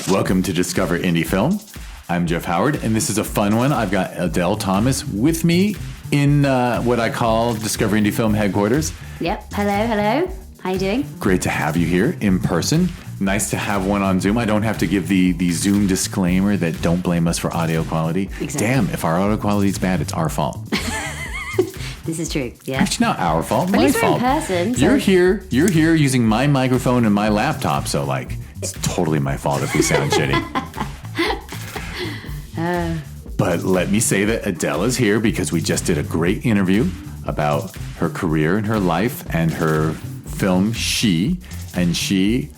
Welcome to Discover Indie Film. I'm Jeff Howard, and this is a fun one. I've got Adele Thomas with me in what I call Discover Indie Film headquarters. Yep. Hello. How you doing? Great to have you here in person. Nice to have one on Zoom. I don't have to give the Zoom disclaimer that don't blame us for audio quality. Exactly. Damn, if our audio quality is bad, it's our fault. This is true. Yeah. Actually, not our fault. At My least we're fault. in person. So. You're here using my microphone and my laptop, so it's totally my fault if we sound shitty. But let me say that Adele is here because we just did a great interview about her career and her life and her film She, and she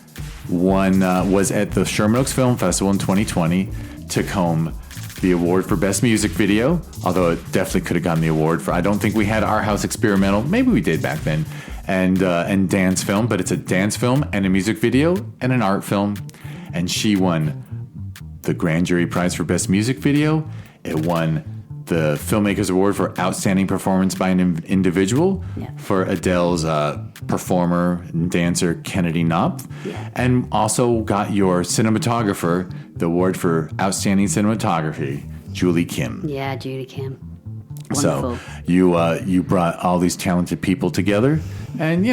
won was at the Sherman Oaks Film Festival in 2020, took home the award for Best Music Video, although it definitely could have gotten the award for, I don't think we had Our House Experimental, maybe we did back then, and dance film, but it's a dance film and a music video and an art film, and she won the Grand Jury Prize for Best Music Video. It won the Filmmakers Award for Outstanding Performance by an Individual for Adele's performer and dancer Kennedy Knopf, and also got your cinematographer the award for Outstanding Cinematography, Julie Kim. Yeah, Julie Kim. Wonderful. So you brought all these talented people together, and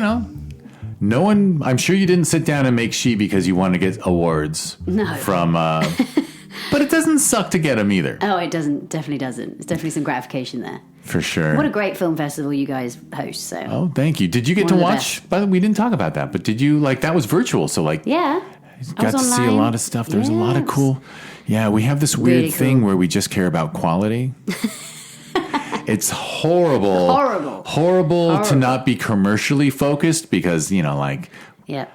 no one. I'm sure you didn't sit down and make She because you want to get awards. No. From. But it doesn't suck to get them either. Oh, it doesn't. Definitely doesn't. There's definitely some gratification there. For sure. What a great film festival you guys host. So. Oh, thank you. Did you get to watch? By the way, we didn't talk about that, but did you that was virtual? So yeah, got to see a lot of stuff. There was a lot of cool. Yeah, we have this weird thing where we just care about quality. It's horrible to not be commercially focused because Yeah.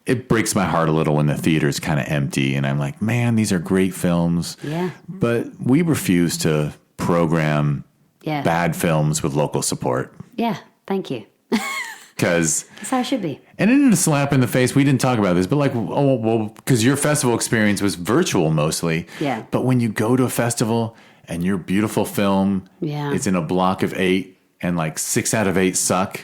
It breaks my heart a little when the theater's kind of empty and I'm like, man, these are great films. Yeah. But we refuse to program bad films with local support. Yeah. Thank you. Because that's how it should be. And in a slap in the face, we didn't talk about this, but because your festival experience was virtual mostly. Yeah. But when you go to a festival and your beautiful film is in a block of 8 and 6 out of 8 suck,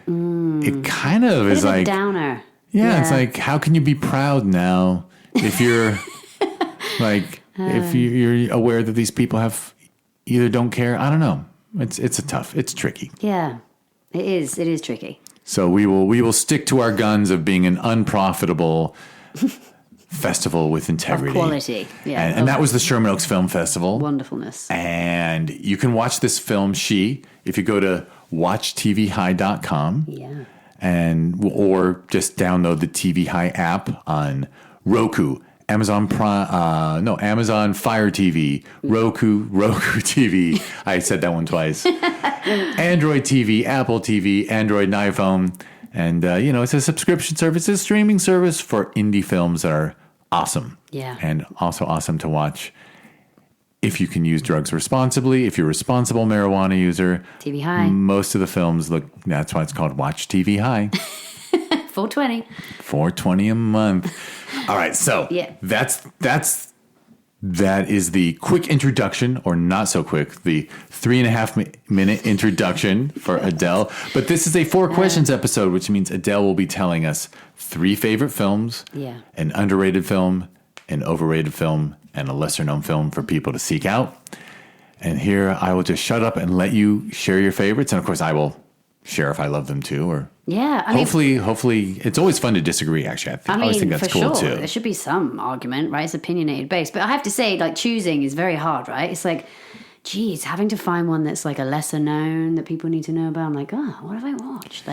it kind of is a downer. Yeah, it's like, how can you be proud now if you're if you're aware that these people have either don't care? I don't know. It's tricky. Yeah, it is. It is tricky. So we will stick to our guns of being an unprofitable festival with integrity. Of quality. Yeah. And that was the Sherman Oaks Film Festival. Wonderfulness. And you can watch this film, She, if you go to watchtvhi.com. Yeah. Or just download the TVHi app on Roku, Amazon Fire TV, Roku TV. I said that one twice. Android TV, Apple TV, Android and iPhone. And, it's a subscription service, it's a streaming service for indie films that are awesome. Yeah. And also awesome to watch if you can use drugs responsibly, if you're a responsible marijuana user. TVHi. Most of the films that's why it's called Watch TVHi. $4.20. $4.20 a month. All right, so that is the quick introduction, or not so quick, the 3.5 minute introduction for Adele. But this is a 4 questions episode, which means Adele will be telling us 3 favorite films, an underrated film, an overrated film, and a lesser-known film for people to seek out. And here I will just shut up and let you share your favorites. And, of course, I will share if I love them, too. Or hopefully, it's always fun to disagree, actually. I always think that's cool, too. There should be some argument, right? It's opinionated based. But I have to say, choosing is very hard, right? It's geez, having to find one that's a lesser known that people need to know about. I'm like, oh, what have I watched?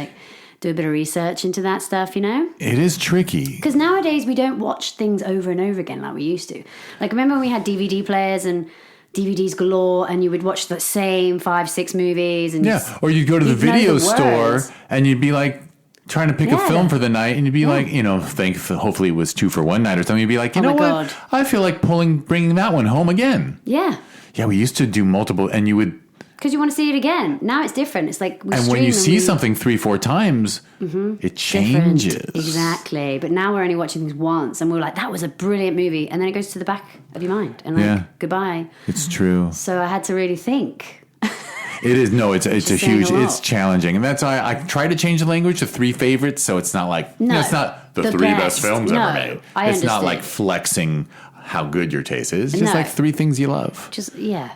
Do a bit of research into that stuff, It is tricky. Because nowadays we don't watch things over and over again like we used to. Remember when we had DVD players and DVDs galore and you would watch the same 5-6 movies? And or you'd go to the video store and you'd be trying to pick a film for the night and you'd be hopefully it was 2 for 1 night or something. You'd be you know what? God. I feel like bringing that one home again. Yeah. Yeah, we used to do multiple and you would... Because you want to see it again. Now it's different. It's and when you see something 3-4 times, it changes. Different. Exactly. But now we're only watching things once, and we're like, "That was a brilliant movie," and then it goes to the back of your mind, and goodbye. It's true. So I had to really think. It is. No, it's a saying huge, a lot. it's challenging. And that's why I try to change the language to 3 favorites. So it's not like, it's not the 3 best films ever made. It's not like flexing how good your taste is. Just like 3 things you love. Just, yeah.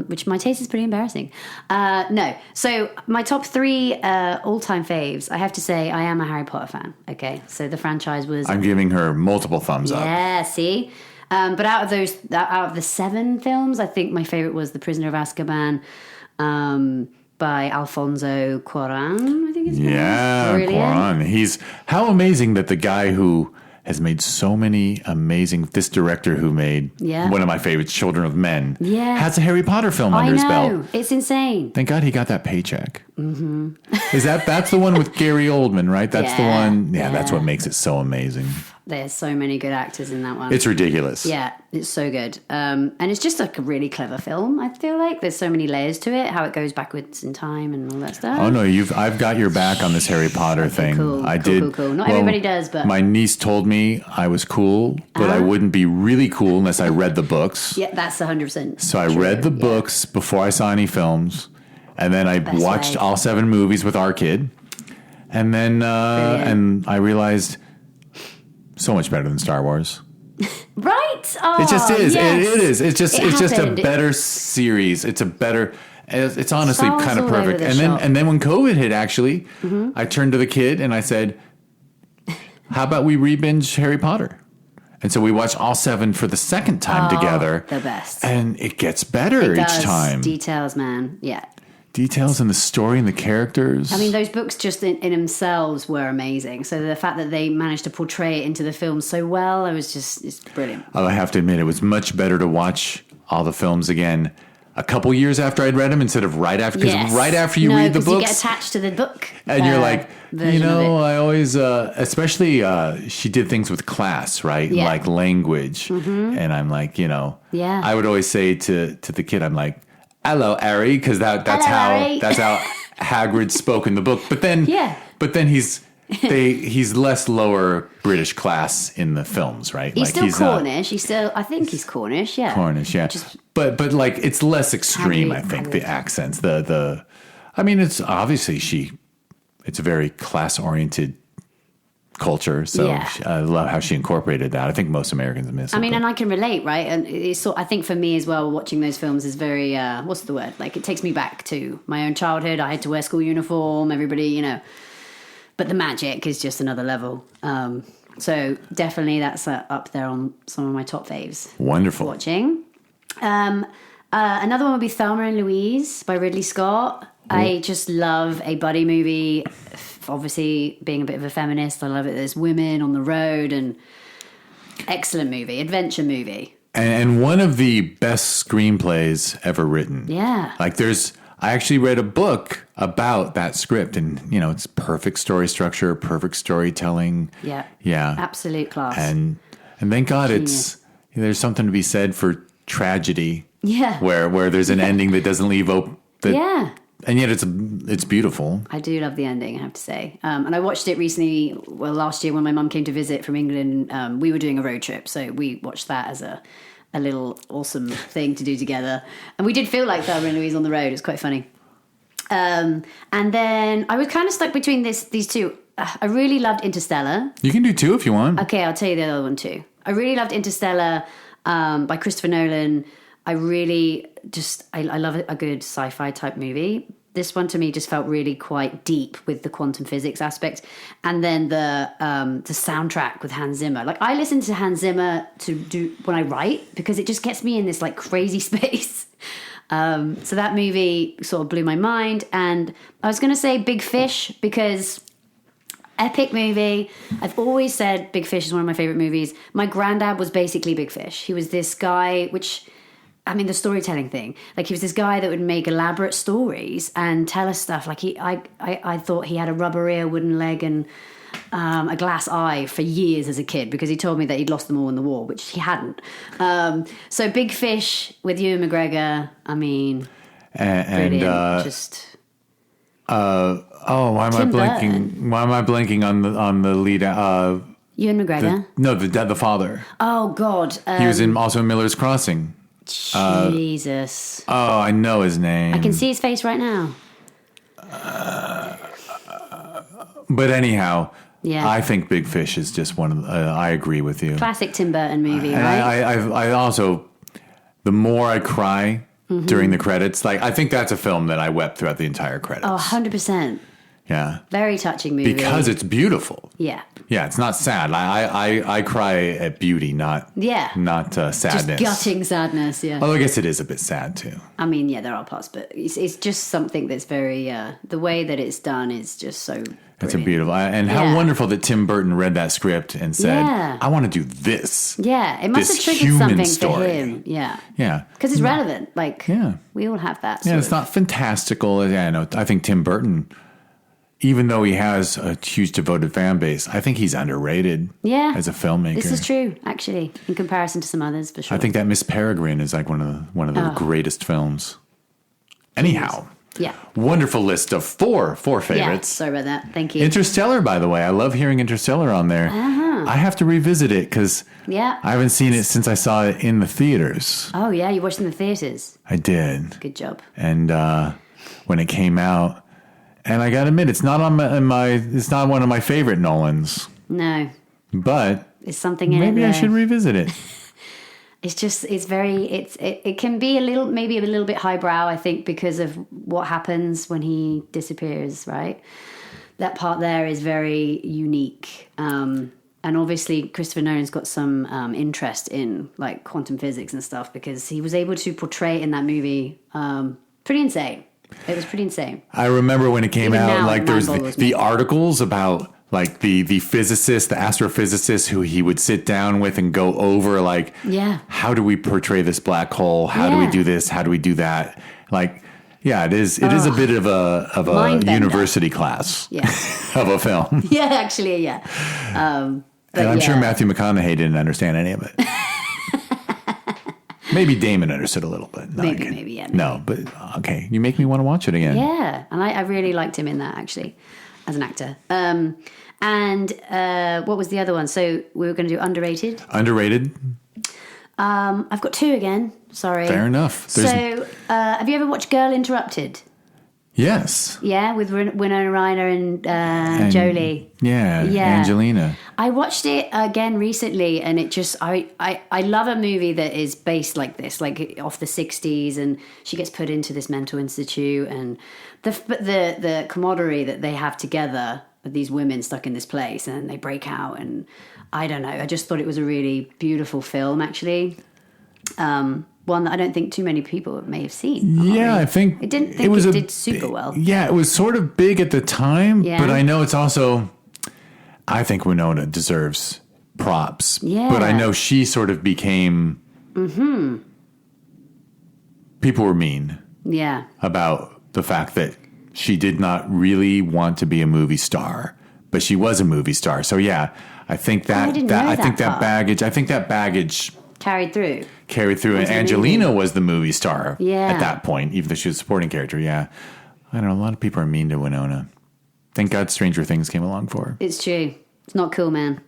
Which my taste is pretty embarrassing. No. So my top 3 all-time faves, I have to say I am a Harry Potter fan. Okay. So the franchise was... I'm giving her multiple thumbs up. Yeah, see? But out of the 7 films, I think my favorite was The Prisoner of Azkaban by Alfonso Cuarón, I think his name. Yeah, Cuarón. How amazing that the guy who has made so many amazing... This director who made one of my favorites, Children of Men, has a Harry Potter film under his belt. It's insane. Thank God he got that paycheck. Mm-hmm. That's the one with Gary Oldman, right? That's the one. Yeah, that's what makes it so amazing. There's so many good actors in that one. It's ridiculous. Yeah, it's so good. And it's just like a really clever film, I feel like. There's so many layers to it, how it goes backwards in time and all that stuff. Oh, no, I've got your back on this Harry Potter thing. Cool, I cool, did. Cool. Not everybody does, but... My niece told me I was cool, but I wouldn't be really cool unless I read the books. Yeah, that's 100%. So I read the books before I saw any films, and then I watched all 7 movies with our kid, and then and I realized... So much better than Star Wars. Right? Oh, it just is. Yes. It is. It's just a better series. It's a better. It's honestly kind of perfect. And then when COVID hit, actually, I turned to the kid and I said, "How about we re-binge Harry Potter?" And so we watched all 7 for the second time together. The best. And it gets better each time. Details, man. Yeah. Details in the story and the characters. I mean, those books just in themselves were amazing. So the fact that they managed to portray it into the film so well, it's brilliant. I have to admit, it was much better to watch all the films again a couple years after I'd read them instead of right after. Because right after you read the books, you get attached to the book. And you're like, I always, especially she did things with class, right? Yeah. Like language. And I'm like, I would always say to the kid, I'm like, "Hello, Harry," because that's how Hagrid spoke in the book. But then, he's less lower British class in the films, right? He's still Cornish. I think he's Cornish. Yeah, Cornish. Yeah, but like it's less extreme. I think the accents. I mean, it's obviously it's a very class oriented culture. So I love how she incorporated that. I think most Americans miss it. I mean, and I can relate, right? And I think for me as well, watching those films is very, what's the word? Like, it takes me back to my own childhood. I had to wear school uniform, everybody, but the magic is just another level. So definitely that's up there on some of my top faves. Wonderful. Watching. Another one would be Thelma and Louise by Ridley Scott. I just love a buddy movie. Obviously, being a bit of a feminist, I love it. There's women on the road and excellent movie, adventure movie. And one of the best screenplays ever written. Yeah. Like I actually read a book about that script and, it's perfect story structure, perfect storytelling. Yeah. Yeah. Absolute class. And thank God there's something to be said for tragedy. Yeah. Where there's an ending that doesn't leave open. Yeah. And yet it's beautiful. I do love the ending, I have to say. And I watched it recently, last year when my mum came to visit from England. We were doing a road trip, so we watched that as a little awesome thing to do together. And we did feel like Thelma and Louise on the road. It's quite funny. And then I was kind of stuck between these two. I really loved Interstellar. You can do 2 if you want. Okay, I'll tell you the other one too. I really loved Interstellar by Christopher Nolan. I really I love a good sci-fi type movie. This one to me just felt really quite deep with the quantum physics aspect. And then the soundtrack with Hans Zimmer. Like, I listen to Hans Zimmer to do when I write because it just gets me in this like crazy space. So that movie sort of blew my mind. And I was going to say Big Fish because epic movie. I've always said Big Fish is one of my favorite movies. My granddad was basically Big Fish. He was this guy, the storytelling thing. Like, he was this guy that would make elaborate stories and tell us stuff. Like, I thought he had a rubber ear, wooden leg, and a glass eye for years as a kid because he told me that he'd lost them all in the war, which he hadn't. So Big Fish with Ewan McGregor. I mean, brilliant. Why am I blanking? Why am I blanking on the lead? Ewan McGregor. The father. Oh God. He was also in Miller's Crossing. Jesus. Oh, I know his name. I can see his face right now. But anyhow, Yeah. I think Big Fish is just one of the, I agree with you. Classic Tim Burton movie, And right? I also, the more I cry during the credits, like I think that's a film that I wept throughout the entire credits. Oh, 100%. Yeah. Very touching movie. Because it's beautiful. Yeah. Yeah, it's not sad. I cry at beauty, not sadness. Just gutting sadness, yeah. Although I guess it is a bit sad too. I mean, yeah, there are parts, but it's just something that's very, the way that it's done is just so brilliant. It's a beautiful, and how wonderful that Tim Burton read that script and said, I want to do this. Yeah, it must have triggered something for him. Yeah. Yeah. Because it's relevant. Like, we all have that. Yeah, it's not fantastical. Yeah, no, I think Tim Burton, even though he has a huge devoted fan base, I think he's underrated as a filmmaker. This is true, actually, in comparison to some others, for sure. I think that Miss Peregrine is like one of the greatest films. Anyhow. Yeah. Wonderful list of four favorites. Yeah, sorry about that. Thank you. Interstellar, by the way. I love hearing Interstellar on there. I have to revisit it because I haven't seen it since I saw it in the theaters. Oh, yeah? You watched it in the theaters? I did. Good job. And when it came out, and I got to admit, it's not it's not one of my favorite Nolans. No. But there's something in it. Maybe I should revisit it. It's just, it can be maybe a little bit highbrow, I think, because of what happens when he disappears, right? That part there is very unique. And obviously Christopher Nolan's got some interest in like quantum physics and stuff because he was able to portray it in that movie pretty insane. It was pretty insane. I remember when it came Even out, now, like there was the articles about like the physicist, the astrophysicist who he would sit down with and go over like, how do we portray this black hole? How do we do this? How do we do that? Like, yeah, it is a bit of a university class of a film. Yeah, actually, yeah. And I'm sure Matthew McConaughey didn't understand any of it. Maybe Damon understood a little bit. No, maybe. No, but okay. You make me want to watch it again. Yeah, and I really liked him in that, actually, as an actor. And what was the other one? So we were going to do underrated. Underrated. I've got two again. Sorry. Fair enough. So have you ever watched Girl Interrupted? Yes. Yeah, with Winona Ryder and Jolie. Yeah, Angelina. I watched it again recently, and it just I love a movie that is based like this, like off the 60s, and she gets put into this mental institute, and the camaraderie that they have together, these women stuck in this place, and they break out, and I don't know. I just thought it was a really beautiful film, actually. One that I don't think too many people may have seen. Yeah, I think it did super well. Yeah, it was sort of big at the time, but I know it's also, I think Winona deserves props. Yeah. But I know she sort of became, people were mean. Yeah. About the fact that she did not really want to be a movie star, but she was a movie star. So yeah, I think that baggage carried through. And Angelina was the movie star at that point, even though she was a supporting character. Yeah. I don't know. A lot of people are mean to Winona. Thank God Stranger Things came along for her. It's true. It's not cool, man.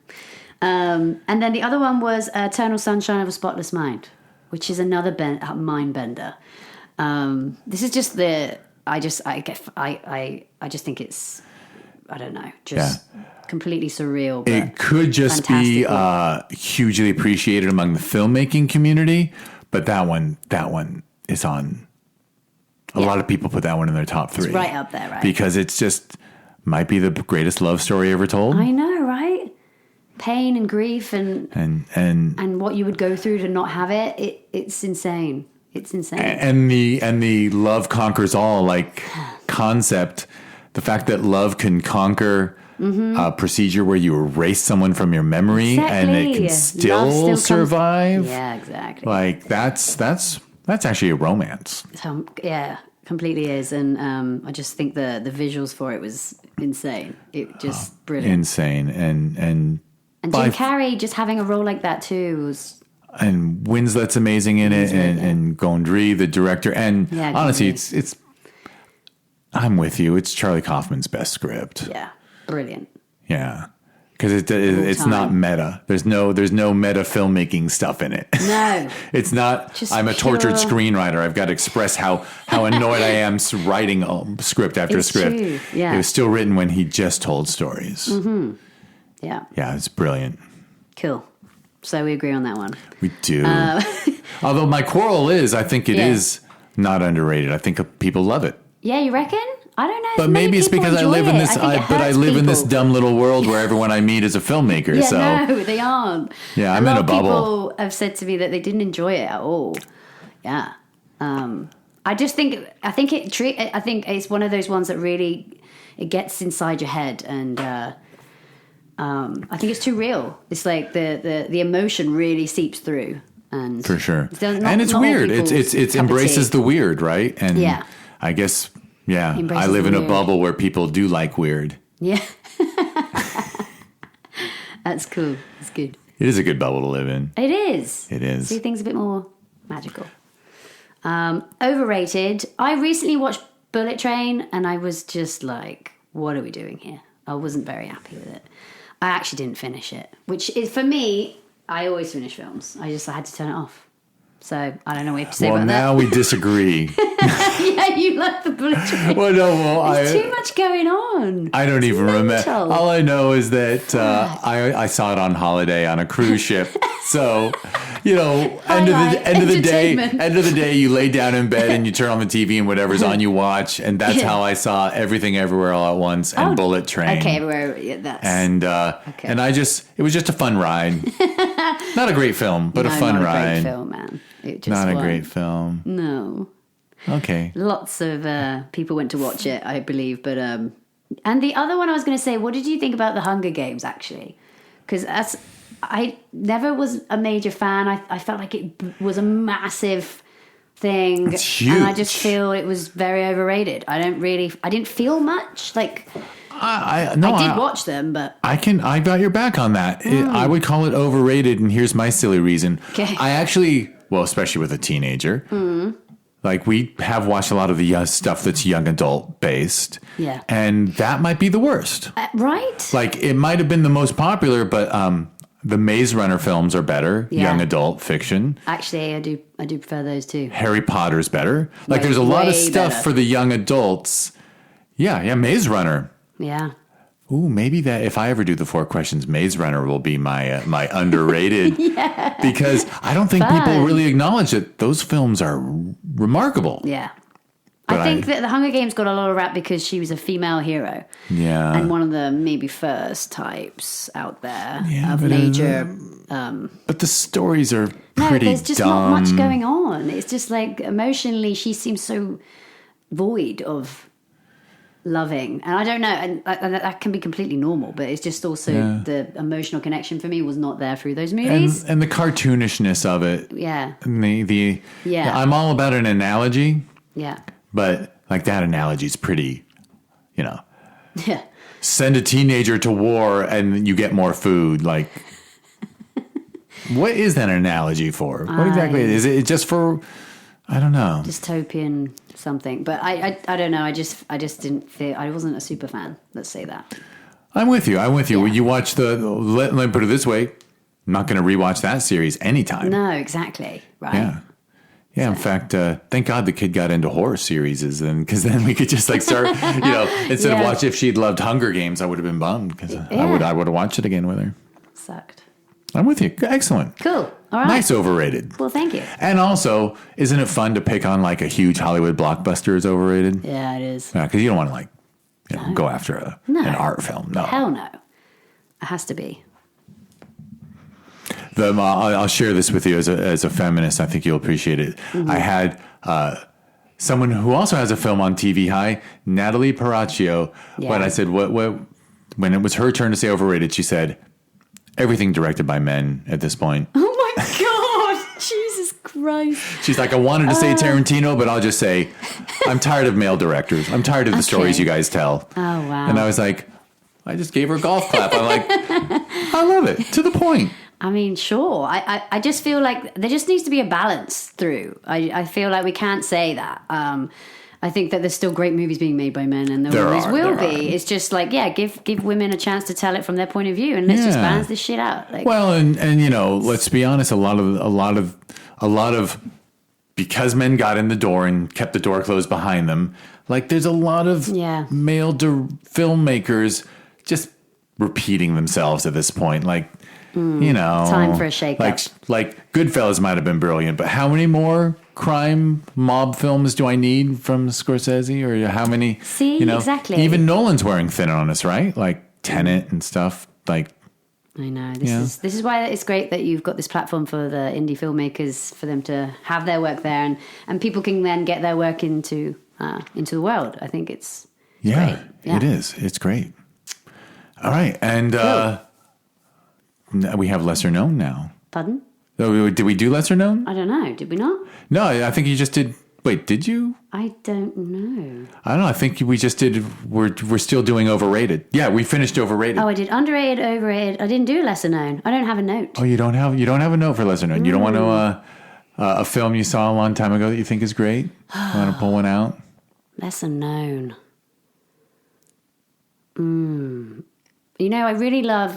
And then the other one was Eternal Sunshine of a Spotless Mind, which is another mind bender. This is just I just think it's, I don't know, just completely surreal. But it could just be hugely appreciated among the filmmaking community, but that one is on. A lot of people put that one in their top 3. It's right up there, right? Because it's just might be the greatest love story ever told. I know, right? Pain and grief and what you would go through to not have it. It's insane. It's insane. And the love conquers all like concept. The fact that love can conquer a procedure where you erase someone from your memory and it can still survive. Yeah, exactly. Like that's actually a romance. Yeah, completely is. And I just think the visuals for it was insane. It just brilliant. Insane. And Jim Carrey just having a role like that too was. And Winslet's amazing in it, and Gondry, the director, and honestly, it's. I'm with you. It's Charlie Kaufman's best script. Yeah, brilliant. Yeah, Because it's not meta. There's no meta filmmaking stuff in it. No. It's not, Just I'm a tortured screenwriter. I've got to express how annoyed I am writing script after script. True. Yeah. It was still written when he just told stories. Mm-hmm. Yeah. Yeah, it's brilliant. Cool. So we agree on that one. We do. Although my quarrel is, I think it is not underrated. I think people love it. Yeah, you reckon? I don't know. But maybe it's because I live in this. I live in this dumb little world where everyone I meet is a filmmaker. Yeah, so no, they aren't. Yeah, I'm in a bubble. People have said to me that they didn't enjoy it at all. Yeah, I just think I think it's one of those ones that really it gets inside your head, and I think it's too real. It's like the emotion really seeps through, and for sure. And it's weird. It embraces the weird, right? And yeah, I guess. Yeah, I live in a bubble where people do like weird. Yeah. That's cool. It's good. It is a good bubble to live in. It is. It is. See things a bit more magical. Overrated. I recently watched Bullet Train and I was just like, what are we doing here? I wasn't very happy with it. I actually didn't finish it, which is, for me, I always finish films. I had to turn it off. So I don't know what you have to say about that. Well, now we disagree. Yeah, you like the Bullet Train. There's too much going on. I don't even remember. All I know is that I saw it on holiday on a cruise ship. So, end of the day, you lay down in bed and you turn on the TV and whatever's on you watch. And that's how I saw Everything Everywhere All at Once and Bullet Train. Okay, everywhere. Yeah, that's and it was just a fun ride. Not a great film, but a fun ride. Not a great film, man. Not a great film. No. Okay. Lots of people went to watch it, I believe. But and the other one I was going to say, what did you think about the Hunger Games, actually? Because I never was a major fan. I felt like it was a massive thing. It's huge. And I just feel it was very overrated. I didn't feel much. Like, I did watch them, but I got your back on that. I would call it overrated, and here's my silly reason. Okay. I actually, especially with a teenager, like we have watched a lot of the stuff that's young adult based. Yeah. And that might be the worst. Right? Like it might have been the most popular, but the Maze Runner films are better, young adult fiction. Actually, I do prefer those too. Harry Potter's better. Like there's a lot of stuff for the young adults. Yeah, Maze Runner. Yeah. Ooh, maybe that if I ever do the 4 questions, Maze Runner will be my underrated. Yeah. Because I don't think people really acknowledge that those films are remarkable. Yeah. But I think that the Hunger Games got a lot of rap because she was a female hero. Yeah. And one of the maybe first types out there of but major... but the stories are pretty there's just dumb. not much going on. It's just like emotionally she seems so void of... loving, and I don't know, and that can be completely normal, but it's just also the emotional connection for me was not there through those movies, and the cartoonishness of it. Yeah, and I'm all about an analogy. Yeah, but like that analogy is pretty, Yeah, send a teenager to war and you get more food. Like, what is that analogy for? What exactly is it? Just for? I don't know. Dystopian something. But I don't know. I just didn't feel... I wasn't a super fan. Let's say that. I'm with you. Yeah. You watch let me put it this way. I'm not going to rewatch that series anytime. No, exactly. Right. Yeah. Yeah, in fact, thank God the kid got into horror series, because then we could just like start, instead of watch. If she'd loved Hunger Games, I would have been bummed because I would have watched it again with her. Sucked. I'm with you. Excellent. Cool. All right. Nice overrated. Well, thank you. And also, isn't it fun to pick on like a huge Hollywood blockbuster is overrated? Yeah, it is. Yeah, because you don't want to go after an art film. No. Hell no. It has to be. I'll share this with you as a feminist. I think you'll appreciate it. Mm-hmm. I had someone who also has a film on TVHi, Natalie Paracchio. Yeah. But I said, what? When it was her turn to say overrated, she said, everything directed by men at this point. Oh my God. Jesus Christ. She's like, I wanted to say Tarantino, but I'll just say, I'm tired of male directors. I'm tired of the stories you guys tell. Oh, wow. And I was like, I just gave her a golf clap. I'm like, I love it. To the point. I mean, sure. I just feel like there just needs to be a balance through. I feel like we can't say that. I think that there's still great movies being made by men, and there always will be. It's just like, give women a chance to tell it from their point of view, and let's just balance this shit out. Like, well, and let's be honest, a lot of because men got in the door and kept the door closed behind them. Like, there's a lot of male filmmakers just repeating themselves at this point. Like, time for a shake-up. Like Goodfellas might have been brilliant, but how many more crime mob films do I need from Scorsese? Or how many? See, exactly. Even Nolan's wearing thin on us, right? Like Tenet and stuff. Like, I know. This is why it's great that you've got this platform for the indie filmmakers, for them to have their work there, and people can then get their work into the world. I think it's great. It is. It's great. All right, and we have Lesser Known now. Pardon? Oh, did we do Lesser Known? I don't know. Did we not? No, I think you just did. Wait, did you? I don't know. I don't know. I think we just did. We're still doing Overrated. Yeah, we finished Overrated. Oh, I did Underrated, Overrated. I didn't do Lesser Known. I don't have a note. Oh, you don't have a note for Lesser Known. You don't want to a film you saw a long time ago that you think is great? You want to pull one out? Lesser Known. I really love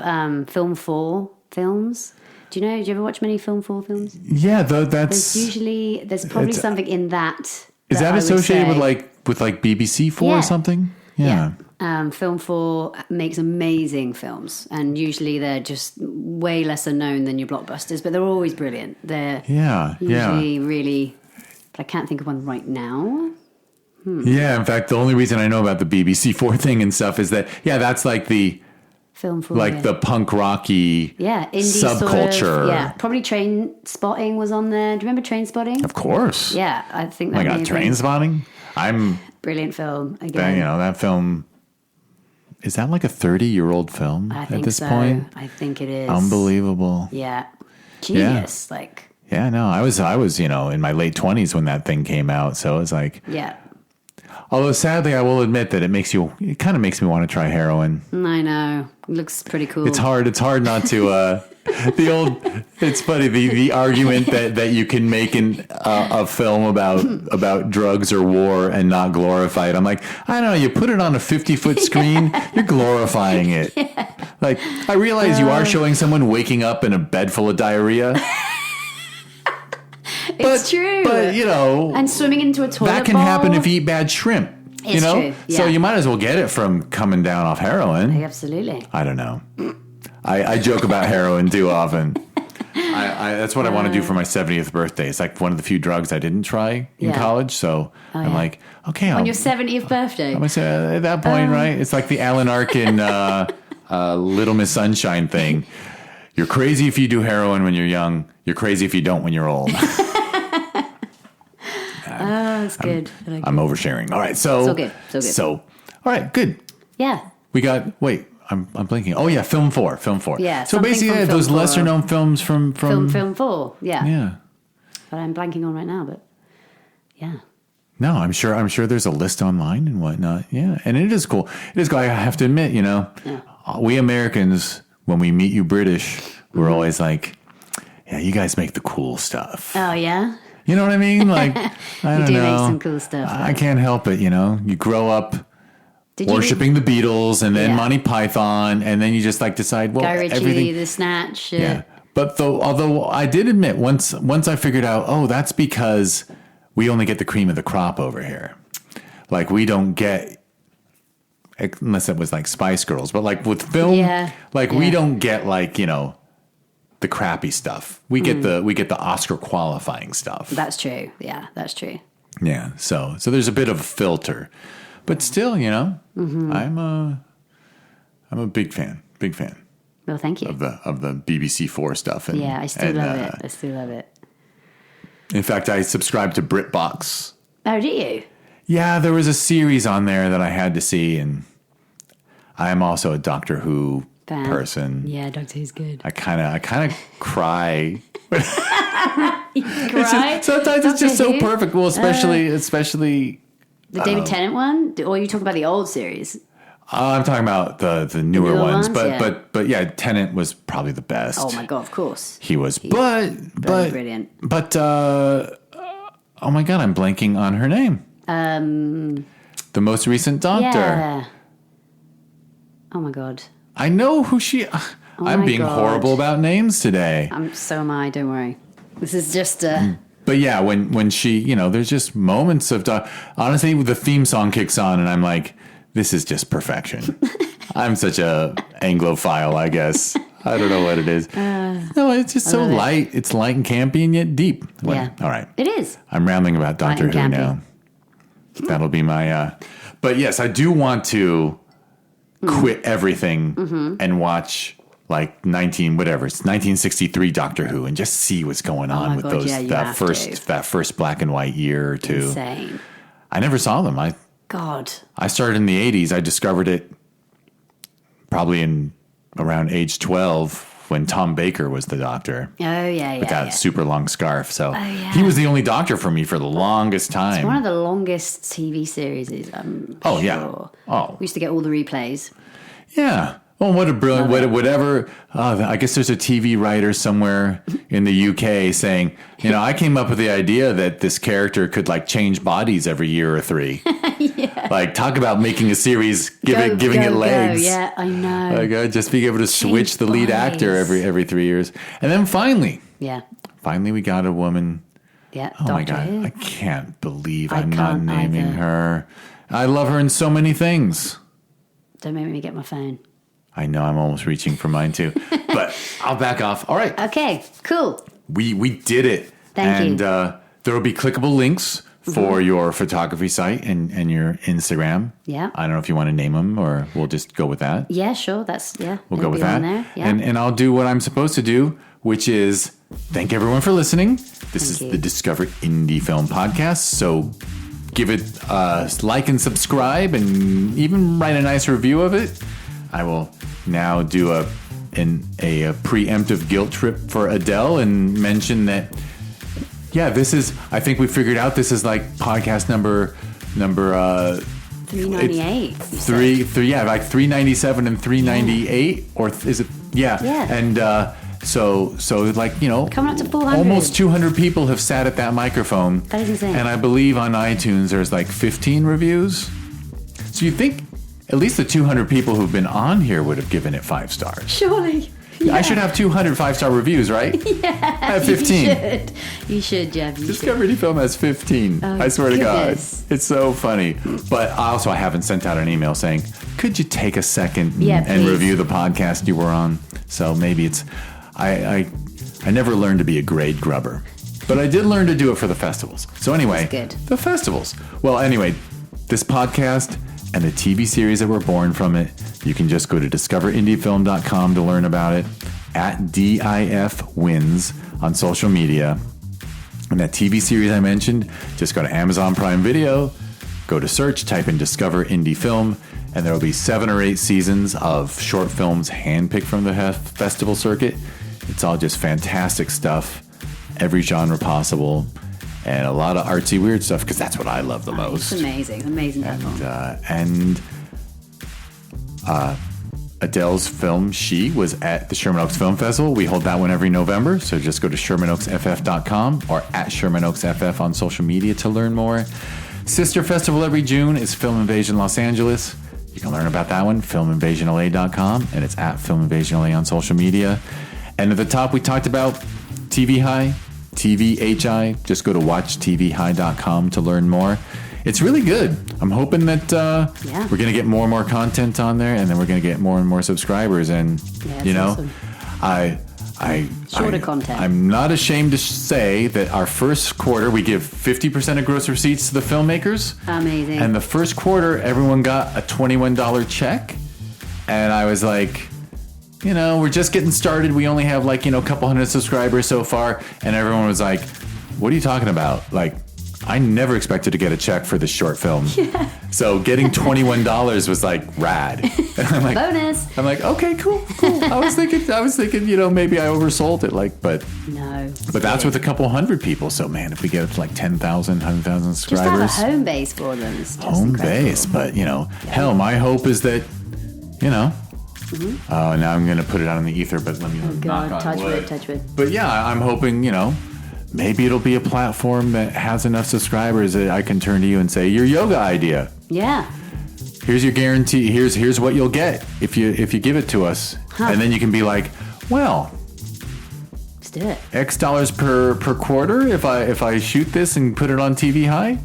Film 4 films. Do you ever watch many Film 4 films? Yeah, that's... There's probably something in that. Is that associated with BBC 4 or something? Yeah. Film 4 makes amazing films, and usually they're just way lesser known than your blockbusters, but they're always brilliant. They're usually really... But I can't think of one right now. Yeah, in fact, the only reason I know about the BBC 4 thing and stuff is that, that's like the... Film 4, the punk rocky indie subculture. Sort of, probably Train Spotting was on there. Do you remember Train Spotting? Of course. Yeah, I think that. Oh my God, Train Spotting? Brilliant film. Again, that film. Is that like a 30-year-old film at this point? I think it is. Unbelievable. Yeah, genius. Yeah, no, I was in my late 20s when that thing came out, so it was like Although sadly, I will admit that it kind of makes me want to try heroin. I know. It looks pretty cool. It's hard not to, it's funny, the argument that you can make in a film about drugs or war and not glorify it. I'm like, I don't know, you put it on a 50-foot screen, you're glorifying it. Yeah. Like, I realize you are showing someone waking up in a bed full of diarrhea. It's true. But, and swimming into a toilet that can happen if you eat bad shrimp. It's true. Yeah. So you might as well get it from coming down off heroin. Absolutely. I don't know. I joke about heroin too often. That's what I want to do for my 70th birthday. It's like one of the few drugs I didn't try in college. So I'm like, okay. On your 70th birthday. I'm going to say at that point, right? It's like the Alan Arkin Little Miss Sunshine thing. You're crazy if you do heroin when you're young. You're crazy if you don't when you're old. That's good. I'm oversharing. All right, so good. So, all right, good. Yeah. We got. Wait, I'm blinking. Oh yeah, Film 4. Yeah. So basically, those lesser known films from Film 4. Yeah. Yeah. But I'm blanking on right now. But yeah. No, I'm sure there's a list online and whatnot. Yeah, and it is cool. It is cool. I have to admit, we Americans, when we meet you British, we're always like, yeah, you guys make the cool stuff. Oh yeah. You know what I mean? Like, I don't know. Make some cool stuff. I can't help it, You grow up worshipping the Beatles and then Monty Python, and then you just decide, well, Guy Ritchie, everything. The Snatch. Yeah. But although I did admit once I figured out, that's because we only get the cream of the crop over here. Like, we don't get, unless it was like Spice Girls, but like with film, we don't get the crappy stuff. We get the Oscar qualifying stuff. That's true. Yeah, that's true. Yeah. So there's a bit of a filter, but still, I'm a big fan. Well, thank you. Of the BBC 4 stuff. And, I still love it. In fact, I subscribed to BritBox. Oh, do you? Yeah, there was a series on there that I had to see, and I am also a Doctor Who person. Yeah, Doctor Who's good. I kind of cry. You cry? Sometimes it's just so perfect. Well, especially the David Tennant one, or you talk about the old series? I'm talking about the newer ones, but yeah, Tennant was probably the best. Oh my God, of course he was. But brilliant. But oh my God, I'm blanking on her name. The most recent doctor. Yeah. Oh my God. I know who she... I'm my being God. horrible about names today. So am I, don't worry. This is just... But yeah, when she, there's just moments of... honestly, the theme song kicks on and I'm like, this is just perfection. I'm such a Anglophile, I guess. I don't know what it is. No, it's just so light. It's light and campy and yet deep. Yeah. All right. It is. I'm rambling about Doctor Light and Who now. That'll be my... But yes, I do want to quit everything and watch... like 1963 Doctor Who and just see what's going on with those that first black and white year or two. Insane. I never saw them. I started in the 80s. I discovered it probably in around age 12 when Tom Baker was the doctor. Oh yeah, with that super long scarf. So he was the only doctor for me for the longest time. It's one of the longest TV series. I'm sure. Yeah. Oh, we used to get all the replays. Yeah. Well, what a brilliant, whatever. I guess there's a TV writer somewhere in the UK saying, I came up with the idea that this character could like change bodies every year or 3. Yeah. Like talk about making a series, giving it legs. Yeah, I know. Like just being able to switch the lead actor every 3 years. And then finally we got a woman. Yeah. Oh my God. I can't believe I'm not naming her. I love her in so many things. Don't make me get my phone. I know I'm almost reaching for mine too, but I'll back off. All right. Okay, cool. We did it. Thank you. And there will be clickable links for your photography site and your Instagram. Yeah. I don't know if you want to name them or we'll just go with that. Yeah, sure. We'll go with that. There. Yeah. And I'll do what I'm supposed to do, which is thank everyone for listening. This is the Discover Indie Film Podcast. So give it a like and subscribe and even write a nice review of it. I will now do a preemptive guilt trip for Adele and mention that, this is, I think we figured out this is like podcast number 398. Like 397 and 398 or is it? Yeah. And so like, coming up to 400. Almost 200 people have sat at that microphone. That is insane. And I believe on iTunes there's like 15 reviews. So you think at least the 200 people who've been on here would have given it 5 stars. Surely. Yeah. I should have 200 5-star reviews, right? Yeah. I have 15. You should, Jeff. Discover Indie Film has 15. I swear to God. It's so funny. But also, I haven't sent out an email saying, could you take a second and review the podcast you were on? So maybe it's... I never learned to be a grade grubber. But I did learn to do it for the festivals. So anyway, the festivals. Well, anyway, this podcast... and the TV series that were born from it, you can just go to discoverindiefilm.com to learn about it, at DIF Wins on social media. And that TV series I mentioned, just go to Amazon Prime Video, go to search, type in Discover Indie Film, and there will be 7 or 8 seasons of short films handpicked from the festival circuit. It's all just fantastic stuff, every genre possible. And a lot of artsy, weird stuff, because that's what I love the most. It's amazing. Amazing. And Adele's film, She, was at the Sherman Oaks Film Festival. We hold that one every November, so just go to ShermanOaksFF.com or at ShermanOaksFF on social media to learn more. Sister Festival every June is Film Invasion Los Angeles. You can learn about that one, filminvasionla.com, and it's at filminvasionla on social media. And at the top, we talked about TVHi. TVHi. Just go to watchtvhi.com to learn more. It's really good. I'm hoping that we're going to get more and more content on there, and then we're going to get more and more subscribers. And awesome. Shorter content. I'm not ashamed to say that our first quarter we give 50% of gross receipts to the filmmakers. Amazing. And the first quarter, everyone got a $21 check, and I was like, we're just getting started. We only have a couple hundred subscribers so far. And everyone was like, what are you talking about? Like, I never expected to get a check for this short film. Yeah. So getting $21 was like rad. And I'm like, bonus. I'm like, okay, cool. I was thinking, maybe I oversold it. But no. But that's with a couple hundred people. So man, if we get up to 10,000, 100,000 subscribers. Just have a home base for them. It's just home base. But hell, my hope is that, now I'm going to put it out in the ether, but let me knock on wood. Touch wood. But yeah, I'm hoping, maybe it'll be a platform that has enough subscribers that I can turn to you and say, your yoga idea. Yeah. Here's your guarantee. Here's what you'll get if you give it to us. And then you can be like, well, let's do it. X dollars per quarter if I shoot this and put it on TVHi.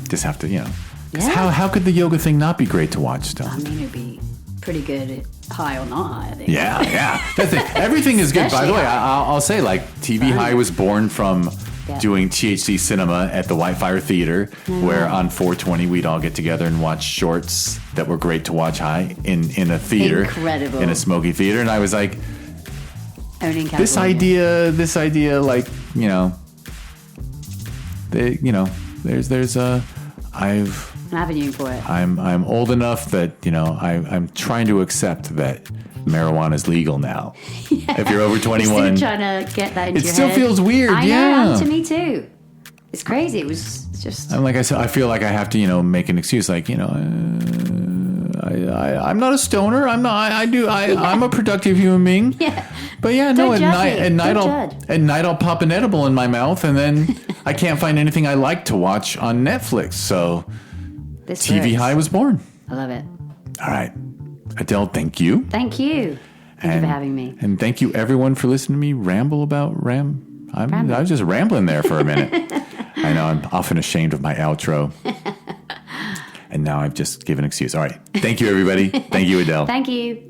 Just have to, 'Cause how could the yoga thing not be great to watch still? I mean, it'd be pretty good, high or not high, I think. Yeah. That's it. Everything is good. By the way, I'll say, like, TVHi was born from doing THC cinema at the Whitefire Theater, where on 420 we'd all get together and watch shorts that were great to watch high in a theater. Incredible. In a smoky theater. And I was like, Only in this idea, like, there's an avenue for it. I'm old enough that, I'm trying to accept that marijuana is legal now. If you're over 21. You're still trying to get that into your head. It still feels weird, I know, to me too. It's crazy. It was just... And like I said, I feel like I have to, make an excuse. Like, I'm not a stoner. I'm a productive human being. Yeah. But at night I'll pop an edible in my mouth, and then I can't find anything I like to watch on Netflix. So this TVHi was born. I love it. All right. Adele, thank you. Thank you. Thank you for having me. And thank you, everyone, for listening to me ramble about I was just rambling there for a minute. I know, I'm often ashamed of my outro. And now I've just given an excuse. All right. Thank you, everybody. Thank you, Adele. Thank you.